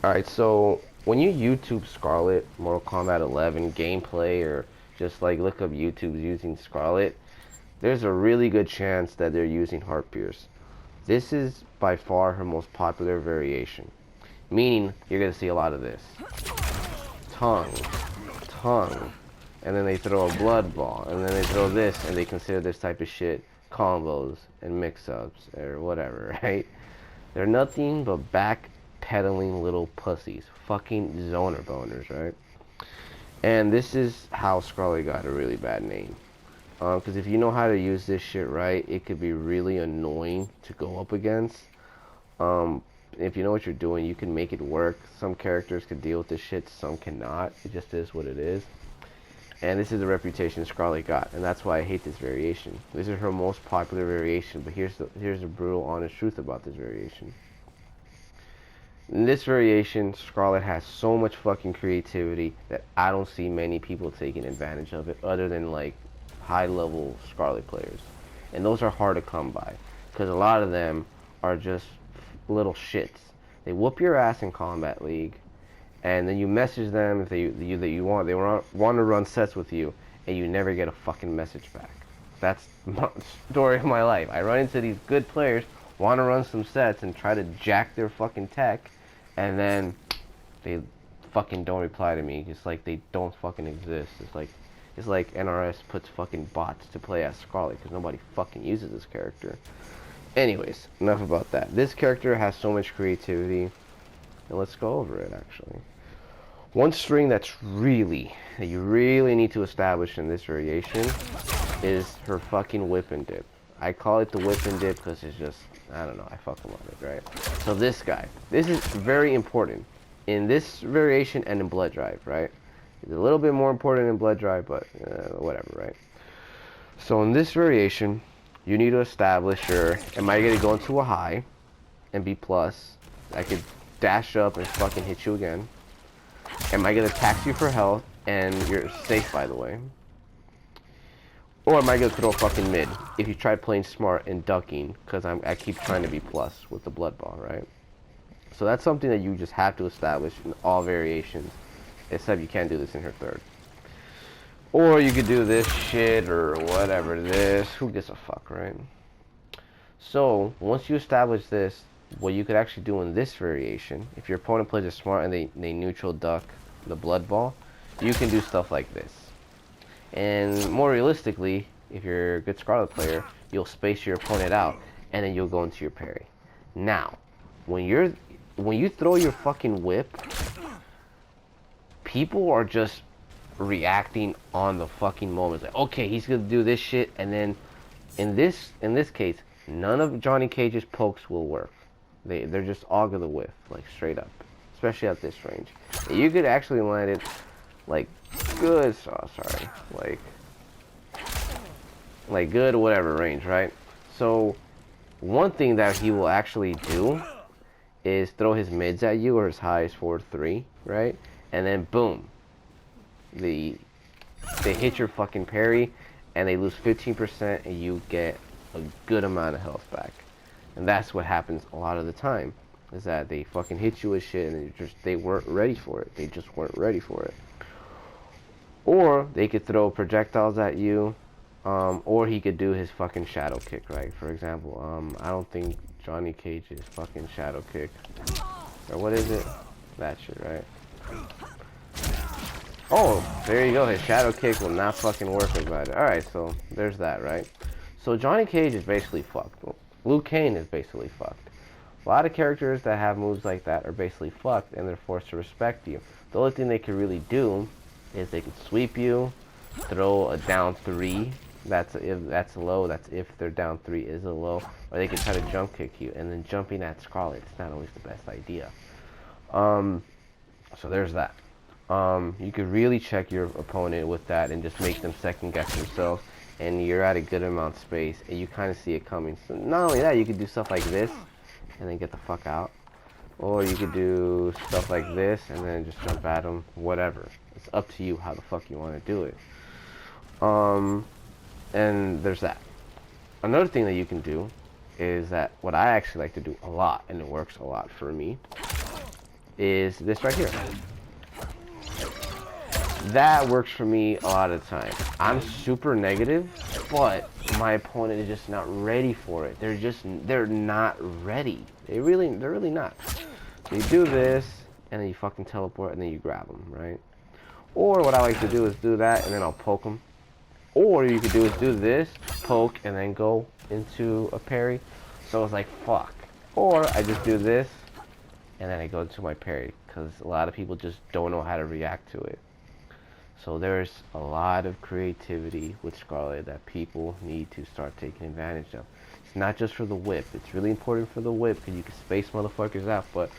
Alright, so when you YouTube Skarlet, Mortal Kombat 11 gameplay, or just like look up YouTube's using Skarlet, there's a really good chance that they're using Heart Pierce. This is by far her most popular variation, meaning you're gonna see a lot of this. Tongue, tongue, and then they throw a blood ball, and then they throw this, and they consider this type of shit combos and mix-ups or whatever, right? They're nothing but back-pedaling little pussies, fucking zoner boners, right? And this is how Skarlet got a really bad name. Because if you know how to use this shit right, it could be really annoying to go up against. If you know what you're doing, you can make it work. Some characters can deal with this shit, some cannot. It just is what it is. And this is the reputation Skarlet got, and that's why I hate this variation. This is her most popular variation, but here's the brutal, honest truth about this variation. In this variation, Skarlet has so much fucking creativity that I don't see many people taking advantage of it, other than like high-level Skarlet players, and those are hard to come by, because a lot of them are just little shits. They whoop your ass in Combat League, and then you message them if they want to run sets with you, and you never get a fucking message back. That's the story of my life. I run into these good players, want to run some sets, and try to jack their fucking tech, and then they fucking don't reply to me. It's like they don't fucking exist. It's like NRS puts fucking bots to play as Skarlet because nobody fucking uses this character. Anyways, enough about that. This character has so much creativity, and let's go over it actually. One string that you really need to establish in this variation is her fucking whip and dip. I call it the whip and dip because it's just, I don't know, I fucking love it, right? So this guy, this is very important in this variation and in Blood Drive, right? It's a little bit more important in Blood Drive, but whatever, right? So in this variation, you need to establish your, am I going to go into a high and be plus? I could dash up and fucking hit you again. Am I going to tax you for health and you're safe, by the way? Or am I going to throw a fucking mid if you try playing smart and ducking, because I keep trying to be plus with the blood ball, right? So that's something that you just have to establish in all variations, except you can't do this in her third. Or you could do this shit or whatever this. Who gives a fuck, right? So once you establish this, what you could actually do in this variation, if your opponent plays it smart and they neutral duck the blood ball, you can do stuff like this. And more realistically, if you're a good Skarlet player, you'll space your opponent out and then you'll go into your parry. Now, when you throw your fucking whip, people are just reacting on the fucking moment. Like, okay, he's gonna do this shit, and then in this case, none of Johnny Cage's pokes will work. They're just auger the whiff, like straight up, especially at this range. And you could actually land it like good, like good whatever range, right? So one thing that he will actually do is throw his mids at you or his highs forward 3, right? And then boom, they hit your fucking parry and they lose 15% and you get a good amount of health back. And that's what happens a lot of the time, is that they fucking hit you with shit and they weren't ready for it. They just weren't ready for it. Or they could throw projectiles at you, or he could do his fucking shadow kick, right? For example, I don't think Johnny Cage's fucking shadow kick, or what is it? That shit, right? Oh, there you go. His shadow kick will not fucking work about it. Alright, so there's that, right? So Johnny Cage is basically fucked. Liu Kang is basically fucked. A lot of characters that have moves like that are basically fucked, and they're forced to respect you. The only thing they can really do is they can sweep you, throw a down 3. That's if that's low. That's if their down 3 is a low. Or they can try to jump kick you, and then jumping at Skarlet is not always the best idea. So there's that. You could really check your opponent with that and just make them second guess themselves, and you're at a good amount of space and you kind of see it coming. So not only that, you could do stuff like this and then get the fuck out, or you could do stuff like this and then just jump at them. Whatever, it's up to you how the fuck you want to do it. And there's that. Another thing that you can do is that what I actually like to do a lot, and it works a lot for me, is this right here. That works for me a lot of the time. I'm super negative, but my opponent is just not ready for it. They're not ready. They're really not. So you do this, and then you fucking teleport, and then you grab them, right? Or what I like to do is do that, and then I'll poke them. Or you could do is do this, poke, and then go into a parry. So it's like, fuck. Or I just do this, and then I go into my parry, because a lot of people just don't know how to react to it. So there's a lot of creativity with Skarlet that people need to start taking advantage of. It's not just for the whip. It's really important for the whip because you can space motherfuckers out. But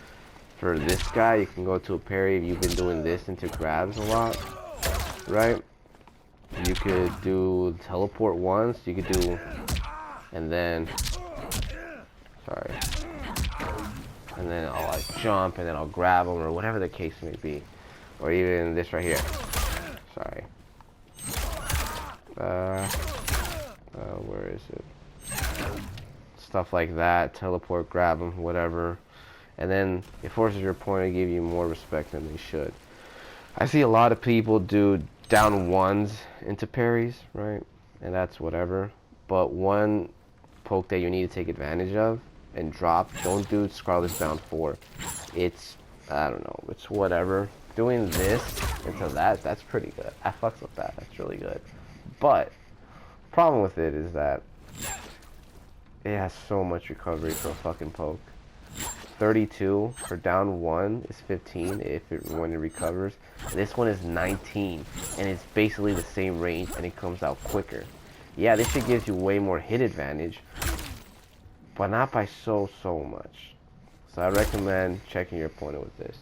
for this guy, you can go to a parry if you've been doing this into grabs a lot, right? You could do teleport once. You could do, and then, sorry. And then I'll like jump and then I'll grab them or whatever the case may be. Or even this right here. Sorry. Where is it? Stuff like that. Teleport, grab them, whatever. And then it forces your opponent to give you more respect than they should. I see a lot of people do down ones into parries, right? And that's whatever. But one poke that you need to take advantage of and drop, don't do Skarlet's down 4. It's, I don't know, it's whatever. Doing this into that, that's pretty good. I fucks with that, that's really good. But, problem with it is that it has so much recovery for a fucking poke. 32 for down 1 is 15 when it recovers. This one is 19 and it's basically the same range and it comes out quicker. Yeah, this shit gives you way more hit advantage, but not by so much. So I recommend checking your opponent with this.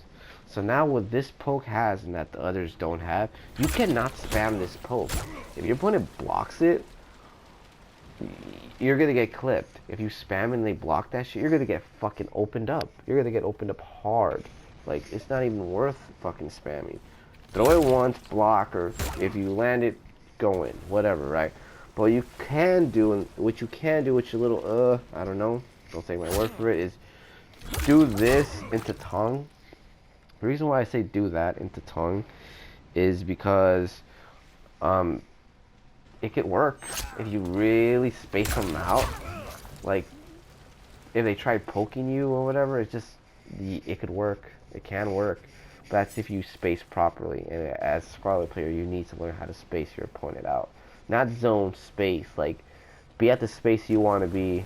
So now what this poke has and that the others don't have, you cannot spam this poke. If your opponent blocks it, you're gonna get clipped. If you spam and they block that shit, you're gonna get fucking opened up. You're gonna get opened up hard. Like, it's not even worth fucking spamming. Throw it once, block, or if you land it, go in. Whatever, right? But you can do, and what you can do with your little, I don't know, don't take my word for it, is do this into tongue. The reason why I say do that into tongue is because, it could work if you really space them out. Like, if they try poking you or whatever, it could work. It can work. But that's if you space properly. And as a Skarlet player, you need to learn how to space your opponent out. Not zone space. Like, be at the space you want to be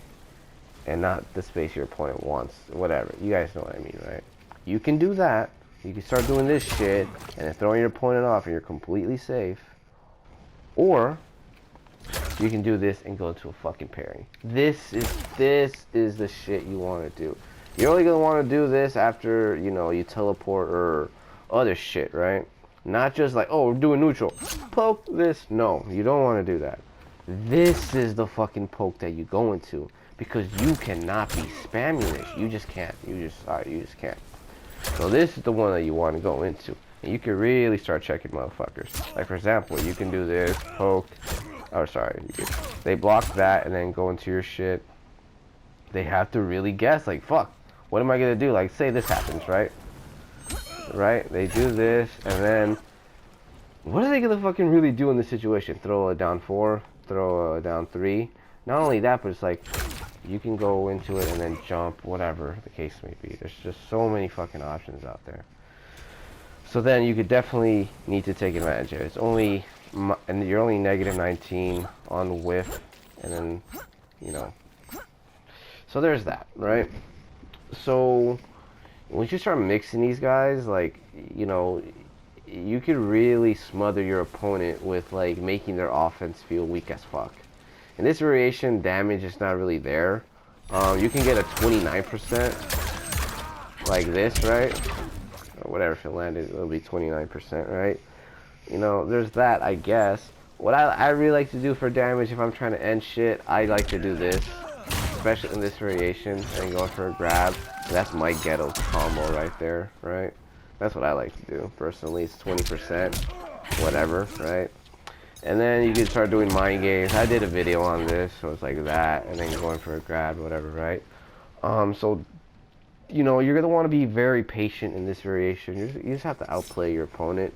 and not the space your opponent wants. Whatever. You guys know what I mean, right? You can do that. You can start doing this shit and then throwing your opponent off and you're completely safe. Or you can do this and go to a fucking parry. This is the shit you want to do. You're only gonna want to do this after, you know, you teleport or other shit, right? Not just like, oh, we're doing neutral. Poke this. No, you don't want to do that. This is the fucking poke that you go into because you cannot be spamming this. You just can't. You just can't. So this is the one that you want to go into. And you can really start checking motherfuckers. Like, for example, you can do this, poke. Oh, sorry. They block that and then go into your shit. They have to really guess, like, fuck, what am I going to do? Like, say this happens, right? Right? They do this, and then what are they going to fucking really do in this situation? Throw a down 4, throw a down 3. Not only that, but it's like, you can go into it and then jump, whatever the case may be. There's just so many fucking options out there. So then you could definitely need to take advantage of it. It's only, and you're only negative 19 on whiff, and then, you know. So there's that, right? So once you start mixing these guys, like, you know, you could really smother your opponent with, like, making their offense feel weak as fuck. In this variation, damage is not really there. You can get a 29% like this, right? Or whatever, if it landed, it'll be 29%, right? You know, there's that, I guess. What I really like to do for damage, if I'm trying to end shit, I like to do this. Especially in this variation, and going for a grab. That's my ghetto combo right there, right? That's what I like to do, personally. It's 20%, whatever, right? And then you can start doing mind games. I did a video on this, so it's like that, and then going for a grab, whatever, right? So you know, you're gonna want to be very patient in this variation. You just have to outplay your opponent.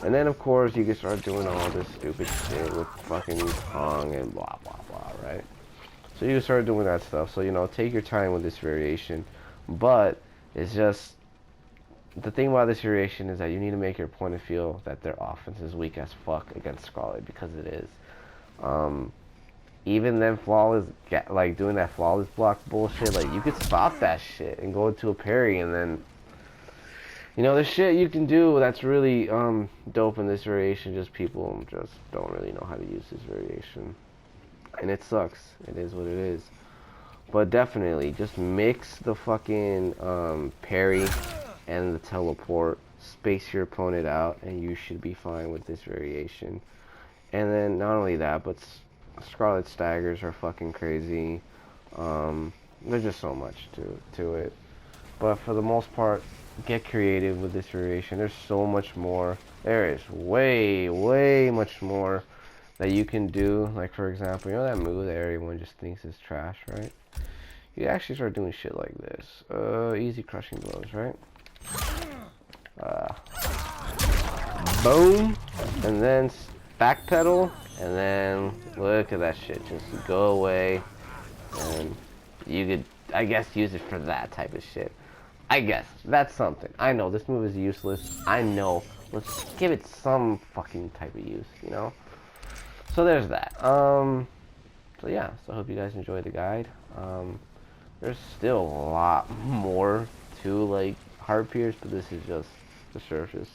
And then, of course, you can start doing all this stupid shit with fucking Kong and blah, blah, blah, right? So you can start doing that stuff. So, you know, take your time with this variation. But it's just, the thing about this variation is that you need to make your opponent feel that their offense is weak as fuck against Skarlet, because it is. Even then, flawless, like doing that flawless block bullshit, like you could stop that shit and go into a parry, and then, you know, the shit you can do that's really dope in this variation, just people just don't really know how to use this variation. And it sucks. It is what it is. But definitely, just mix the fucking parry and the teleport. Space your opponent out, and you should be fine with this variation. And then, not only that, but Skarlet staggers are fucking crazy. There's just so much to it. But for the most part, get creative with this variation. There's so much more. There is way much more that you can do. Like, for example, you know that move that everyone just thinks is trash, right? You actually start doing shit like this. Easy crushing blows, right? Boom, and then backpedal, and then look at that shit just go away. And you could, I guess, use it for that type of shit. I guess that's something. I know this move is useless. I know. Let's give it some fucking type of use, you know. So there's that. So yeah. So I hope you guys enjoyed the guide. There's still a lot more to like hard pierce, but this is just the surface.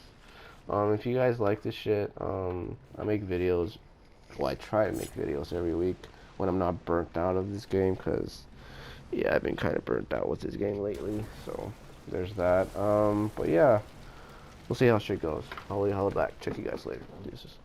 If you guys like this shit, I make videos. Well, I try to make videos every week when I'm not burnt out of this game, because yeah, I've been kind of burnt out with this game lately. So there's that. But yeah, we'll see how shit goes. I'll back. Check you guys later. Deuces.